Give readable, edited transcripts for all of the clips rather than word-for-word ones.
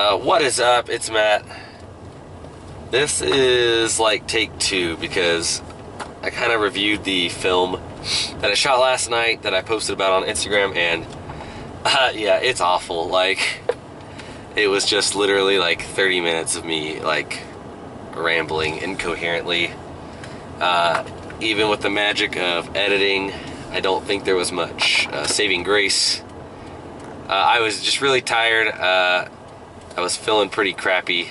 What is up? It's Matt. This is like take two because I kind of reviewed the film that I shot last night that I posted about on Instagram, and yeah, it's awful. Like, it was just literally like 30 minutes of me like rambling incoherently. Even with the magic of editing, I don't think there was much saving grace. I was just really tired. I was feeling pretty crappy.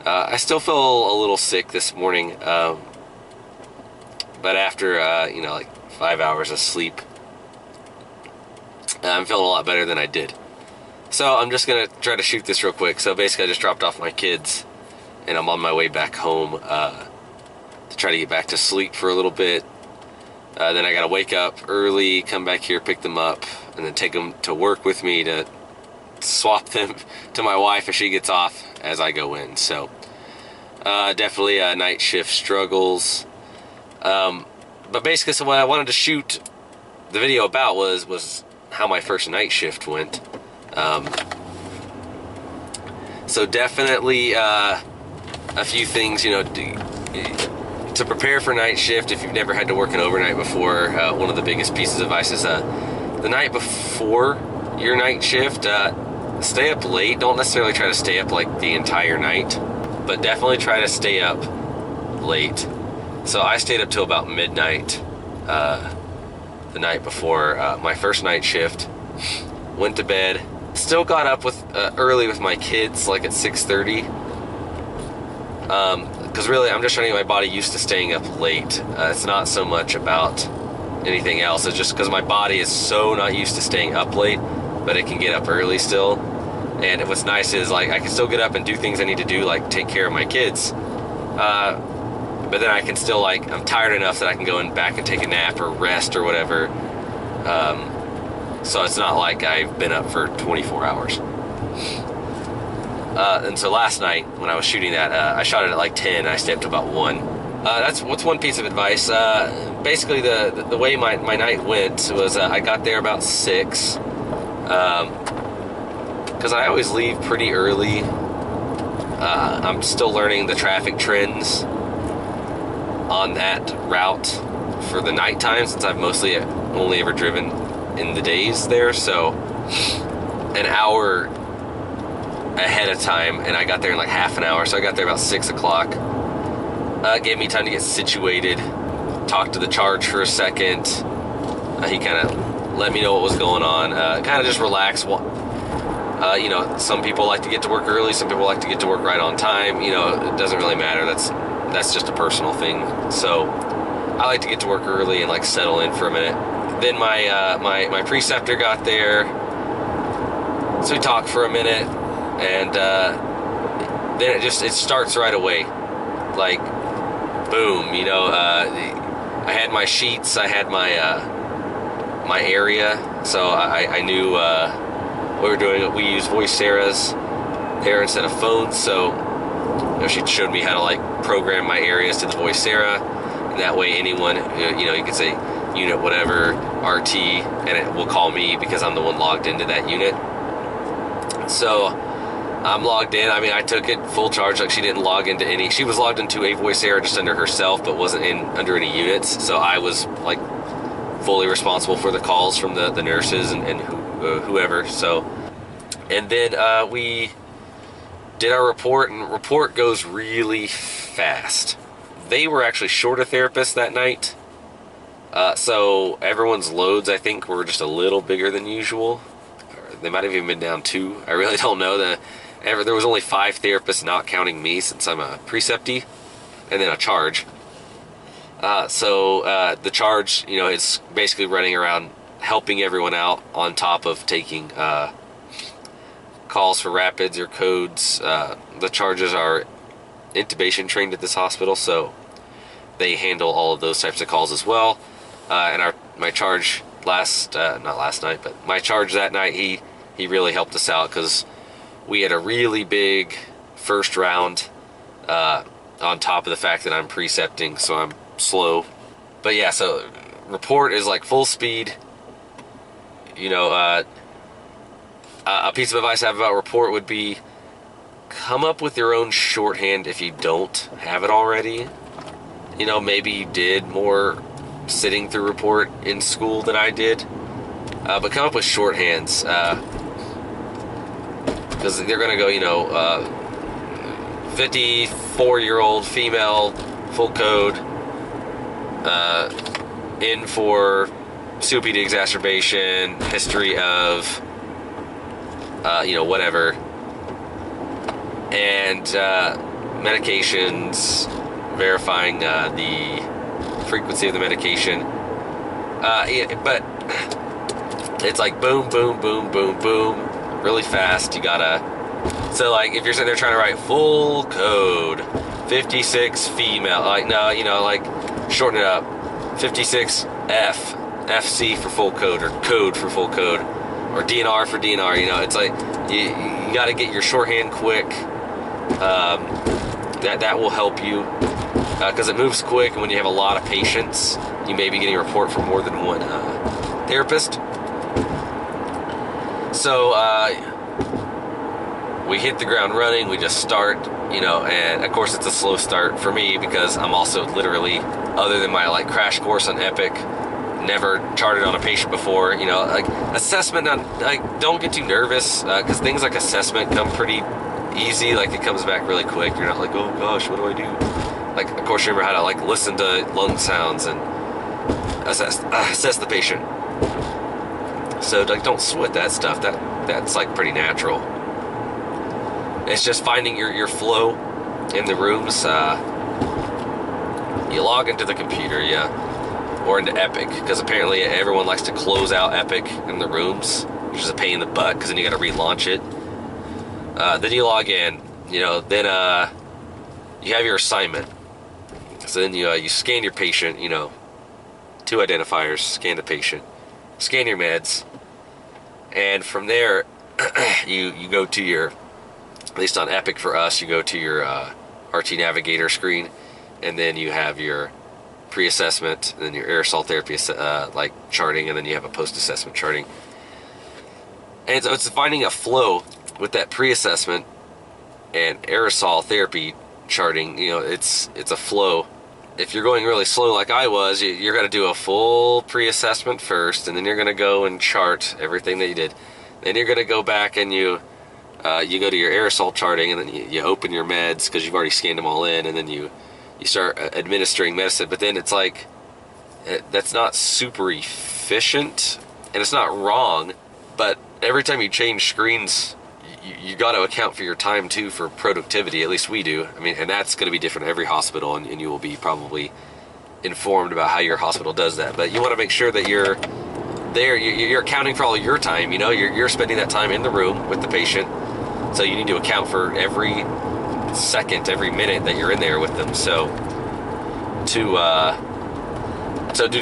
I still feel a little sick this morning, but after like 5 hours of sleep, I'm feeling a lot better than I did. So I'm just gonna try to shoot this real quick. So basically, I just dropped off my kids, and I'm on my way back home to try to get back to sleep for a little bit. Then I gotta wake up early, come back here, pick them up, and then take them to work with me to swap them to my wife if she gets off as I go in. So definitely night shift struggles. But basically, so what I wanted to shoot the video about was how my first night shift went. So definitely a few things, to prepare for night shift. If you've never had to work an overnight before, one of the biggest pieces of advice is the night before your night shift, stay up late. Don't necessarily try to stay up like the entire night, but definitely try to stay up late. So I stayed up till about midnight the night before my first night shift. Went to bed. Still got up early with my kids, like at 6:30. Because really, I'm just trying to get my body used to staying up late. It's not so much about anything else. It's just because my body is so not used to staying up late, but it can get up early still. And what's nice is, like, I can still get up and do things I need to do, like take care of my kids. But then I can still, like, I'm tired enough that I can go back and take a nap or rest or whatever. So it's not like I've been up for 24 hours. And so last night when I was shooting that, I shot it at like 10. I stayed up to about 1. That's one piece of advice. Basically, the way my night went was I got there about 6. Because I always leave pretty early. I'm still learning the traffic trends on that route for the nighttime, since I've mostly only ever driven in the days there. So an hour ahead of time, and I got there in like half an hour. So I got there about 6 o'clock. Gave me time to get situated, talk to the charge for a second. He kind of let me know what was going on, kind of just relax. Some people like to get to work early, some people like to get to work right on time. It doesn't really matter. That's just a personal thing. So I like to get to work early and like settle in for a minute. Then my preceptor got there, so we talked for a minute, and then it starts right away. Like, boom, I had my sheets, I had my area, so I knew what we were doing. We use Voiceras there instead of phones, so she showed me how to like program my areas to the Voicera, and that way anyone, you could say unit whatever, RT, and it will call me because I'm the one logged into that unit. So I'm logged in. I mean, I took it full charge. Like, she didn't log into any. She was logged into a Voicera just under herself, but wasn't under any units. So I was like fully responsible for the calls from the nurses and whoever. So, and then we did our report, and report goes really fast. They were actually short of therapists that night. So everyone's loads, I think, were just a little bigger than usual. They might have even been down 2. I really don't know. There was only 5 therapists, not counting me, since I'm a preceptee, and then a charge. So the charge, is basically running around helping everyone out on top of taking calls for rapids or codes. The charges are intubation trained at this hospital, so they handle all of those types of calls as well. And my charge not last night, but my charge that night, he really helped us out, because we had a really big first round, on top of the fact that I'm precepting, so I'm slow. But yeah, so report is like full speed. A piece of advice I have about report would be come up with your own shorthand if you don't have it already. You know, maybe you did more sitting through report in school than I did. But come up with shorthands. Because they're going to go, 54-year-old female, full code, in for COPD exacerbation, history of, whatever, and medications, verifying the frequency of the medication. But it's like boom, boom, boom, boom, boom, really fast. You gotta, so like if you're sitting there trying to write full code, 56 female, like no, like shorten it up, 56 FC for full code, or code for full code, or DNR for DNR. It's like you got to get your shorthand quick. That will help you because it moves quick, and when you have a lot of patients, you may be getting a report from more than one therapist. So we hit the ground running. We just start, and of course it's a slow start for me because I'm also literally, other than my like crash course on Epic, never charted on a patient before. Like assessment, don't get too nervous because things like assessment come pretty easy. Like it comes back really quick. You're not like, oh gosh, what do I do? Like, of course, you remember how to like listen to lung sounds and assess the patient. So like, don't sweat that stuff. That's like pretty natural. It's just finding your flow in the rooms. You log into the computer, or into Epic, because apparently everyone likes to close out Epic in the rooms, which is a pain in the butt because then you got to relaunch it. Then you log in, then you have your assignment. So then you scan your patient, 2 identifiers, scan the patient, scan your meds, and from there you go to your, at least on Epic for us, you go to your RT Navigator screen, and then you have your pre-assessment, and then your aerosol therapy like charting, and then you have a post-assessment charting. And so it's finding a flow with that pre-assessment and aerosol therapy charting. It's a flow. If you're going really slow like I was, you're going to do a full pre-assessment first, and then you're going to go and chart everything that you did. Then you're going to go back and you go to your aerosol charting, and then you open your meds because you've already scanned them all in, and then you start administering medicine. But then it's like, that's not super efficient, and it's not wrong, but every time you change screens, you got to account for your time too, for productivity. At least we do. I mean, and that's going to be different at every hospital, and you will be probably informed about how your hospital does that. But you want to make sure that you're there, you're accounting for all your time. You're spending that time in the room with the patient, so you need to account for every second, every minute that you're in there with them. So to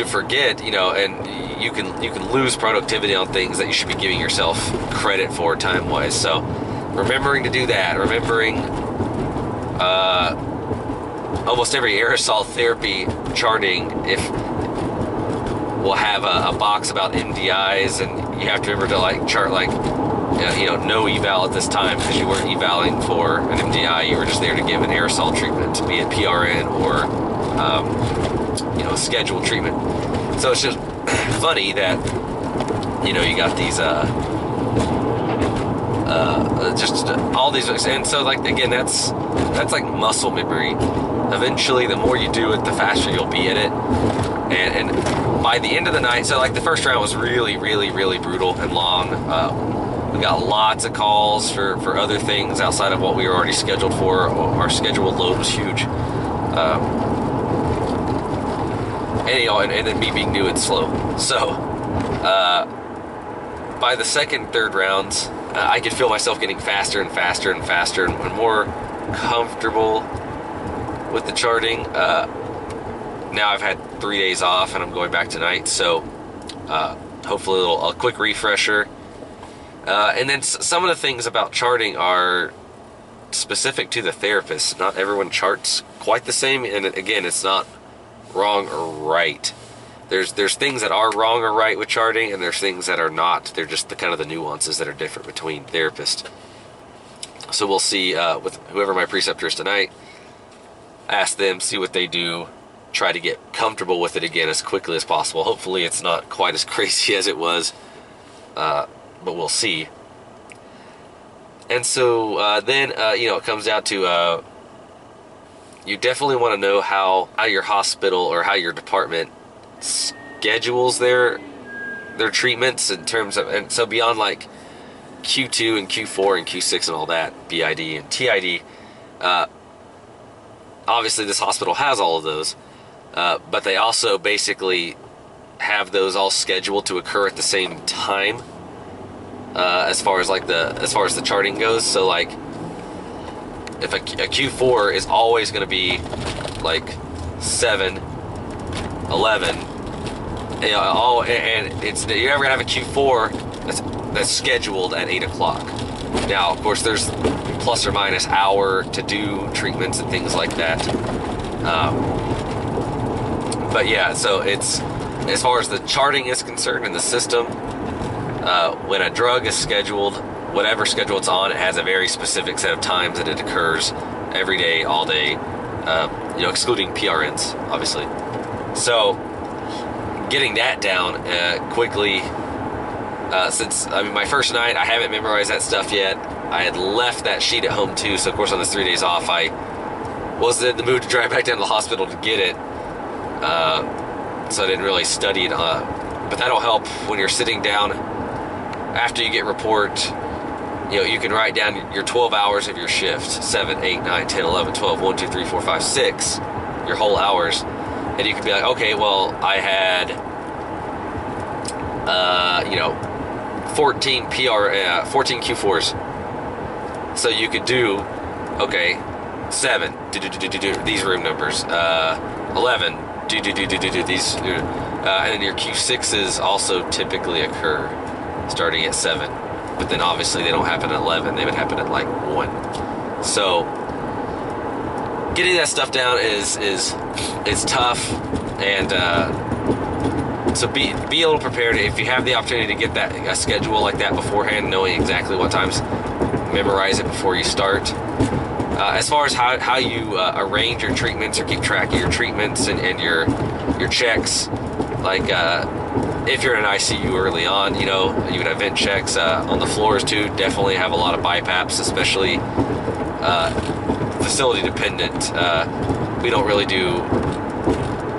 forget, and you can lose productivity on things that you should be giving yourself credit for time-wise. So remembering to do that, remembering almost every aerosol therapy charting, if we'll have a box about MDIs, and you have to remember to like chart like, no eval at this time, because you weren't evaling for an MDI. You were just there to give an aerosol treatment, be it PRN or scheduled treatment. So it's just funny that you got these just all these, and so like again, that's like muscle memory. Eventually, the more you do it, the faster you'll be at it. And by the end of the night, so like the first round was really, really, really brutal and long. We got lots of calls for other things outside of what we were already scheduled for. Our scheduled load was huge. And then me being new and slow. So, by the second, third rounds, I could feel myself getting faster and faster and faster and more comfortable with the charting. Now I've had 3 days off and I'm going back tonight, so hopefully a quick refresher. And then some of the things about charting are specific to the therapist. Not everyone charts quite the same, and again, it's not wrong or right. there's things that are wrong or right with charting, and there's things that are not. They're just the kind of the nuances that are different between therapists. So we'll see with whoever my preceptor is tonight. Ask them, see what they do, try to get comfortable with it again as quickly as possible. Hopefully it's not quite as crazy as it was, but we'll see. And so then, it comes down to you definitely want to know how your hospital or how your department schedules their treatments in terms of, and so beyond like Q2 and Q4 and Q6 and all that, BID and TID, obviously this hospital has all of those, but they also basically have those all scheduled to occur at the same time, as far as the charting goes. So like if a Q4 is always going to be like 7, 11, and you're never going to have a Q4 that's scheduled at 8 o'clock. Now, of course, there's plus or minus hour to do treatments and things like that. But yeah, so it's, as far as the charting is concerned in the system, when a drug is scheduled, whatever schedule it's on, it has a very specific set of times that it occurs every day, all day, excluding PRNs, obviously. So getting that down quickly, since, my first night, I haven't memorized that stuff yet. I had left that sheet at home too, so of course on this 3 days off, I wasn't in the mood to drive back down to the hospital to get it, so I didn't really study it, but that'll help when you're sitting down after you get report. You can write down your 12 hours of your shift, 7, 8, 9, 10, 11, 12, 1, 2, 3, 4, 5, 6, your whole hours, and you can be like, okay, well, I had 14 Q4s. So you could do, okay, 7, these room numbers, 11, these, and then your Q6s also typically occur starting at 7. But then obviously they don't happen at 11, they would happen at like 1. So getting that stuff down is tough, and so be a little prepared. If you have the opportunity to get a schedule like that beforehand, knowing exactly what times, memorize it before you start. As far as how you arrange your treatments or keep track of your treatments and your checks, like if you're in an ICU early on, you would have vent checks on the floors too. Definitely have a lot of BiPAPs, especially facility dependent. We don't really do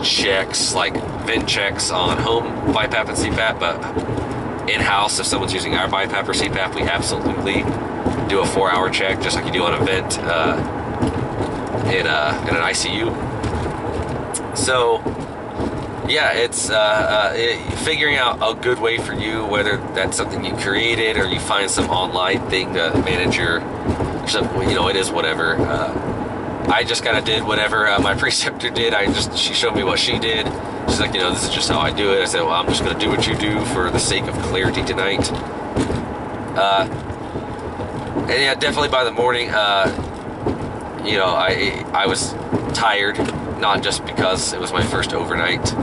checks like vent checks on home BiPAP and CPAP, but in-house, if someone's using our BiPAP or CPAP, we absolutely do a 4-hour check, just like you do on a vent in an ICU. So yeah, it's figuring out a good way for you, whether that's something you created or you find some online thing to manage your stuff. It is whatever. I just kind of did whatever my preceptor did. She showed me what she did. She's like, this is just how I do it. I said, well, I'm just going to do what you do for the sake of clarity tonight. And yeah, definitely by the morning, I was tired, not just because it was my first overnight.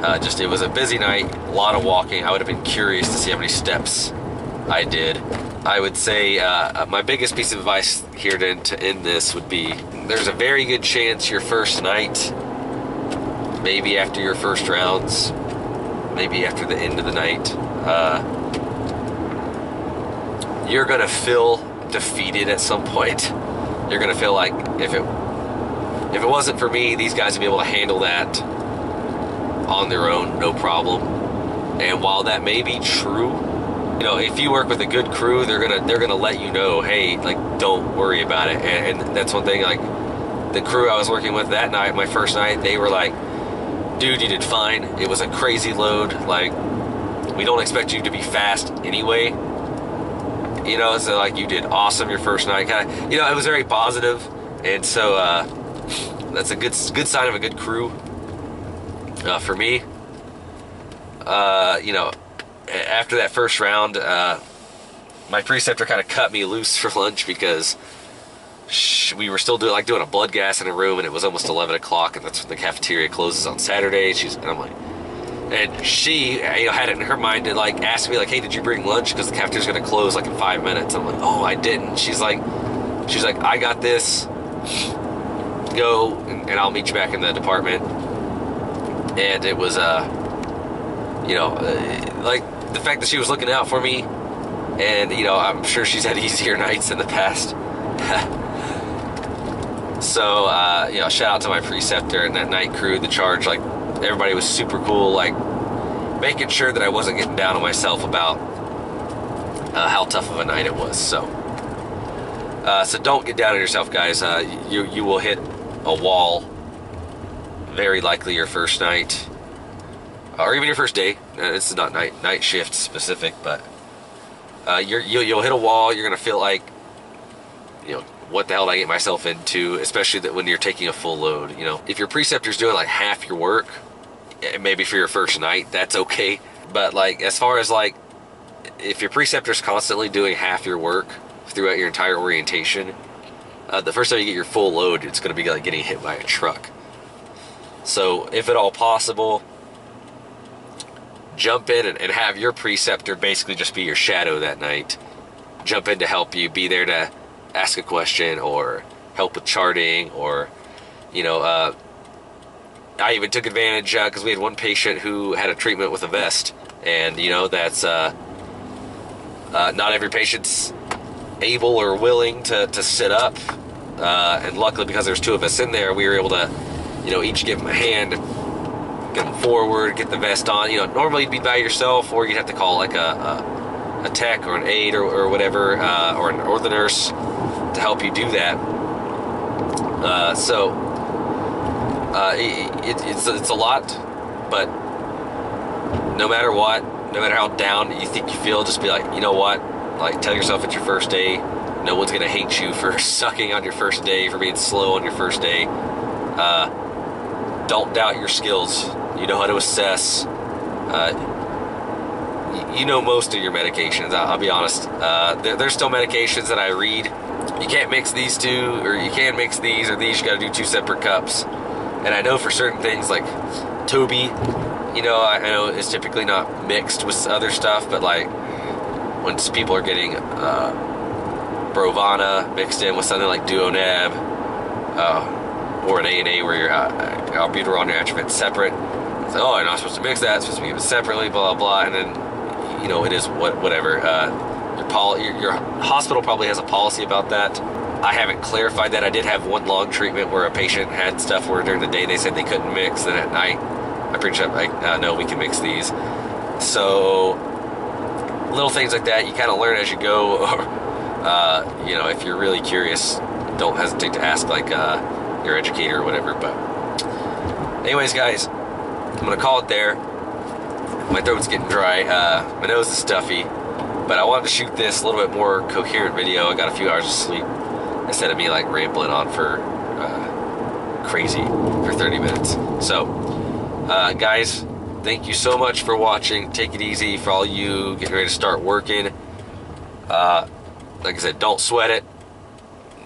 It was a busy night, a lot of walking. I would have been curious to see how many steps I did. I would say my biggest piece of advice here to end this would be, there's a very good chance your first night, maybe after your first rounds, maybe after the end of the night, you're going to feel defeated at some point. You're going to feel like if it wasn't for me, these guys would be able to handle that on their own, no problem. And while that may be true, if you work with a good crew, they're gonna let you know, hey, like, don't worry about it. And that's one thing. Like, the crew I was working with that night, my first night, they were like, dude, you did fine. It was a crazy load. Like, we don't expect you to be fast anyway. So like, you did awesome your first night. Kind of, it was very positive. And so that's a good sign of a good crew. For me, after that first round, my preceptor kind of cut me loose for lunch because we were still doing a blood gas in a room, and it was almost 11 o'clock, and that's when the cafeteria closes on Saturday. And I'm like, And she, had it in her mind to like ask me like, hey, did you bring lunch? Because the cafeteria's gonna close like in 5 minutes. I'm like, oh, I didn't. She's like, I got this. Go, and I'll meet you back in the department. And it was, like the fact that she was looking out for me, and I'm sure she's had easier nights in the past. So, shout out to my preceptor and that night crew, the charge. Like, everybody was super cool, like making sure that I wasn't getting down on myself about how tough of a night it was. So don't get down on yourself, guys. You will hit a wall very likely your first night, or even your first day. This is not night shift specific, but you'll hit a wall. You're gonna feel like, what the hell did I get myself into? Especially that when you're taking a full load. If your preceptor's doing like half your work, maybe for your first night, that's okay. But like, as far as like, if your preceptor's constantly doing half your work throughout your entire orientation, the first time you get your full load, it's going to be like getting hit by a truck. So if at all possible, jump in and have your preceptor basically just be your shadow that night. Jump in to help you, be there to ask a question or help with charting, or I even took advantage because we had one patient who had a treatment with a vest, and that's not every patient's able or willing to sit up, and luckily, because there's two of us in there, we were able to each give them a hand, get them forward, get the vest on. Normally you'd be by yourself, or you'd have to call like a tech or an aide or whatever, or the nurse to help you do that. It's a lot, but no matter what, no matter how down you think you feel, just be like, you know what? Like, tell yourself it's your first day. No one's gonna hate you for sucking on your first day, for being slow on your first day. Don't doubt your skills. You know how to assess. You know most of your medications. I'll be honest. There's still medications that I read. You can't mix these two, or you can mix these, or these. You got to do 2 separate cups. And I know for certain things like Toby, I know it's typically not mixed with other stuff, but like when people are getting Brovana mixed in with something like Duoneb, or an A&A where your albuterol and your atropine separate. It's like, oh, you're not supposed to mix that. It's supposed to be given separately, blah, blah, blah. And then, it is whatever. Your hospital probably has a policy about that. I haven't clarified that. I did have one long treatment where a patient had stuff where during the day they said they couldn't mix, then at night I'm pretty sure no, we can mix these. So little things like that you kind of learn as you go. Or if you're really curious, don't hesitate to ask like your educator or whatever. But anyways, guys, I'm gonna call it there. My throat's getting dry, my nose is stuffy, but I wanted to shoot this a little bit more coherent video. I got a few hours of sleep instead of me like rambling on for crazy for 30 minutes. So guys, thank you so much for watching. Take it easy for all you getting ready to start working. Like I said, don't sweat it.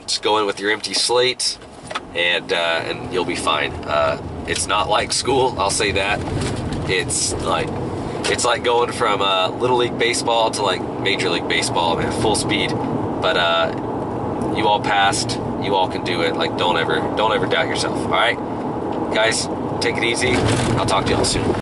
Just go in with your empty slate, and you'll be fine. It's not like school, I'll say that. It's like going from Little League Baseball to like Major League Baseball, man, full speed. But you all passed. You all can do it. Like, don't ever doubt yourself. All right, guys, take it easy. I'll talk to y'all soon.